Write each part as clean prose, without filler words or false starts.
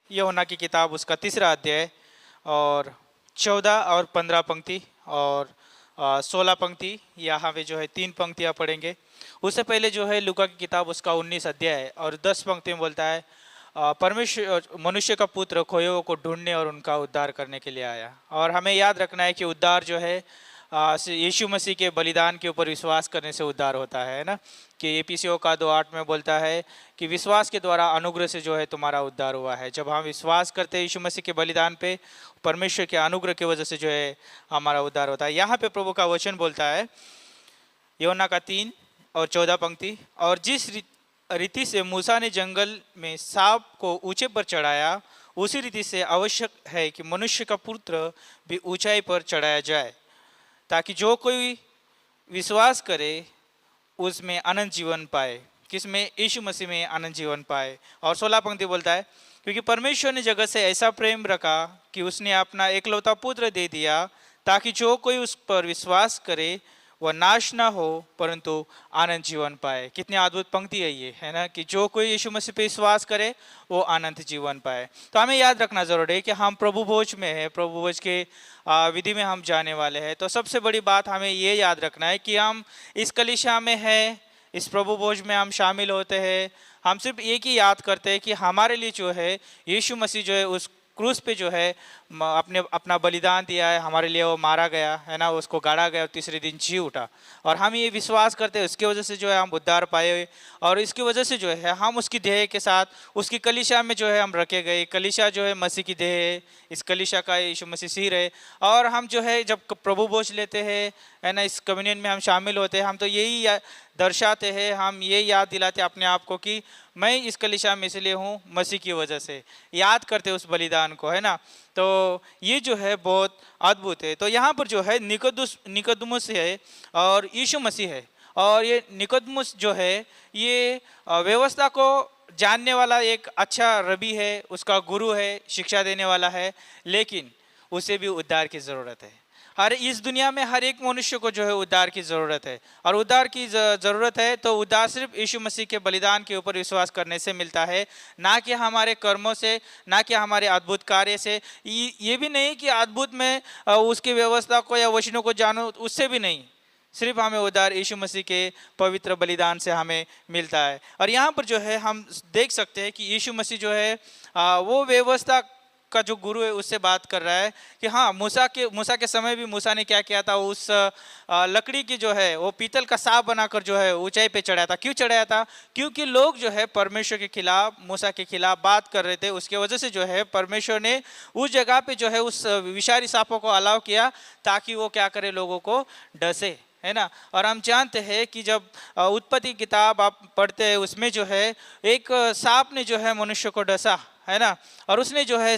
यूहन्ना की किताब उसका 3रा अध्याय और 14 और 15 पंक्ति और 16 पंक्ति, यहाँ पे जो है 3 पंक्तियाँ पढ़ेंगे। उससे पहले जो है लूका की किताब उसका 19 अध्याय और 10 पंक्ति में बोलता है परमेश्वर मनुष्य का पुत्र खोए हुए को ढूंढने और उनका उद्धार करने के लिए आया। और हमें याद रखना है कि उद्धार जो है यीशु मसीह के बलिदान के ऊपर विश्वास करने से उद्धार होता है ना, कि एपीसीओ का 2:8 में बोलता है कि विश्वास के द्वारा अनुग्रह से जो है तुम्हारा उद्धार हुआ है। जब हम विश्वास करते हैं यीशु मसीह के बलिदान पे, परमेश्वर के अनुग्रह की वजह से जो है हमारा उद्धार होता है। यहाँ पे प्रभु का वचन बोलता है यूहन्ना का 3 और 14 पंक्ति, और जिस रीति से मूसा ने जंगल में सांप को ऊंचे पर चढ़ाया, उसी रीति से आवश्यक है कि मनुष्य का पुत्र भी ऊंचाई पर चढ़ाया जाए, ताकि जो कोई विश्वास करे उसमें अनंत जीवन पाए। किसमें? यीशु मसीह में अनंत जीवन पाए। और 16 पंक्ति बोलता है क्योंकि परमेश्वर ने जगत से ऐसा प्रेम रखा कि उसने अपना एकलौता पुत्र दे दिया, ताकि जो कोई उस पर विश्वास करे वह नाश ना हो परंतु अनंत जीवन पाए। कितनी अद्भुत पंक्ति है ये, है ना, कि जो कोई यीशु मसीह पे विश्वास करे वो अनंत जीवन पाए। तो हमें याद रखना जरूरी है कि हम प्रभु भोज में है, प्रभु भोज के विधि में हम जाने वाले हैं। तो सबसे बड़ी बात हमें ये याद रखना है कि हम इस कलीसिया में है, इस प्रभु भोज में हम शामिल होते हैं। हम सिर्फ एक ही याद करते हैं कि हमारे लिए जो है यीशु मसीह जो है उस क्रूस पे जो है अपना बलिदान दिया है, हमारे लिए वो मारा गया है ना, उसको गाड़ा गया और तीसरे दिन जी उठा। और हम ये विश्वास करते हैं उसकी वजह से जो है हम उद्धार पाए, और इसकी वजह से जो है हम उसकी देह के साथ उसकी कलीसिया में जो है हम रखे गए। कलीसिया जो है मसीह की देह है, इस कलीसिया का यीशु मसीह सिर है। और हम जो है जब प्रभु भोज लेते हैं, है ना, इस कम्युनियन में हम शामिल होते हैं, हम तो यही दर्शाते हैं, हम ये याद दिलाते अपने आप को कि मैं इस कलीसिया में इसलिए हूँ मसीह की वजह से, याद करते उस बलिदान को, है ना। तो ये जो है बहुत अद्भुत है। तो यहाँ पर जो है निकोदेमुस है और यीशु मसीह है। और ये निकोदेमुस जो है ये व्यवस्था को जानने वाला एक अच्छा रबी है, उसका गुरु है, शिक्षा देने वाला है, लेकिन उसे भी उद्धार की ज़रूरत है। हर इस दुनिया में हर एक मनुष्य को जो है उद्धार की ज़रूरत है, और उद्धार की ज़रूरत है तो उद्धार सिर्फ यीशु मसीह के बलिदान के ऊपर विश्वास करने से मिलता है, ना कि हमारे कर्मों से, ना कि हमारे अद्भुत कार्य से। ये भी नहीं कि अद्भुत में उसकी व्यवस्था को या वचनों को जानो, उससे भी नहीं। सिर्फ हमें उद्धार यीशु मसीह के पवित्र बलिदान से हमें मिलता है। और यहाँ पर जो है हम देख सकते हैं कि यीशु मसीह जो है वो व्यवस्था का जो गुरु है उससे बात कर रहा है कि हाँ, मूसा के समय भी मूसा ने क्या किया था, उस लकड़ी की जो है वो पीतल का सांप बनाकर जो है ऊंचाई पे चढ़ाया था। क्यों चढ़ाया था? क्योंकि लोग जो है परमेश्वर के खिलाफ, मूसा के खिलाफ बात कर रहे थे। उसके वजह से जो है परमेश्वर ने उस जगह पे जो है उस विषारी सांपों को अलाउ किया, ताकि वो क्या करे, लोगों को डसे, है ना। और हम जानते हैं कि जब उत्पत्ति किताब आप पढ़ते हैं, उसमें जो है एक सांप ने जो है मनुष्य को डसा, है ना, और उसने जो है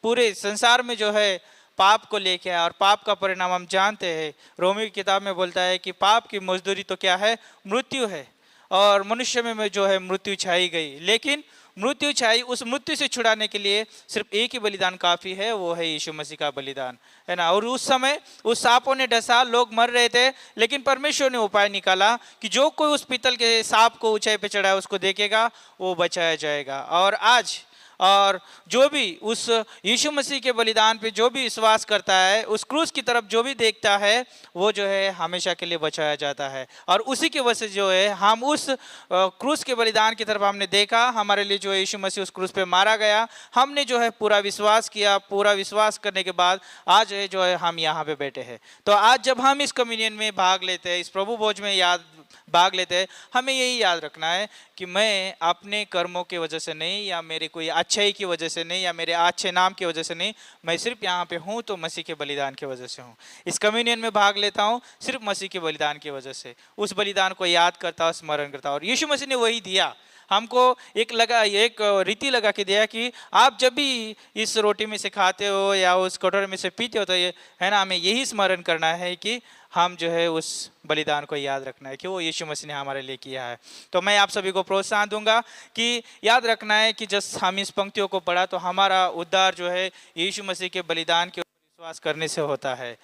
पूरे संसार में जो है पाप को लेके आया। और पाप का परिणाम हम जानते हैं, रोमी की किताब में बोलता है कि पाप की मजदूरी तो क्या है? मृत्यु है। और मनुष्य में जो है मृत्यु छाई गई, लेकिन मृत्यु छाई, उस मृत्यु से छुड़ाने के लिए सिर्फ एक ही बलिदान काफ़ी है, वो है यीशु मसीह का बलिदान, है ना। और उस समय उस सांपों ने डसा, लोग मर रहे थे, लेकिन परमेश्वर ने उपाय निकाला कि जो कोई उस पीतल के सांप को ऊंचाई पे चढ़ाए उसको देखेगा, वो बचाया जाएगा। और आज और जो भी उस यीशु मसीह के बलिदान पे जो भी विश्वास करता है, उस क्रूस की तरफ जो भी देखता है, वो जो है हमेशा के लिए बचाया जाता है। और उसी की वजह से जो है हम उस क्रूस के बलिदान की तरफ हमने देखा, हमारे लिए जो है यीशु मसीह उस क्रूस पे मारा गया, हमने जो है पूरा विश्वास किया। पूरा विश्वास करने के बाद आज जो है हम यहाँ पे बैठे हैं। तो आज जब हम इस कम्युनियन में भाग लेते हैं, इस प्रभु भोज में भाग लेते हैं, हमें यही याद रखना है कि मैं अपने कर्मों की वजह से नहीं, या मेरे कोई अच्छाई की वजह से नहीं, या मेरे अच्छे नाम की वजह से नहीं, मैं सिर्फ यहाँ पे हूँ तो मसीह के बलिदान की वजह से हूँ। इस कम्युनियन में भाग लेता हूँ सिर्फ मसीह के बलिदान की वजह से, उस बलिदान को याद करता हूँ, स्मरण करता हूँ। और यीशु मसीह ने वही दिया हमको, एक रीति लगा के दिया कि आप जब भी इस रोटी में से खाते हो या उस कटोरे में से पीते हो, तो ये है ना, हमें यही स्मरण करना है कि हम जो है उस बलिदान को याद रखना है कि वो यीशु मसीह ने हमारे लिए किया है। तो मैं आप सभी को प्रोत्साहन दूंगा कि याद रखना है कि जब हम इस पंक्तियों को पढ़ा तो हमारा उद्धार जो है यीशु मसीह के बलिदान के ऊपर विश्वास करने से होता है।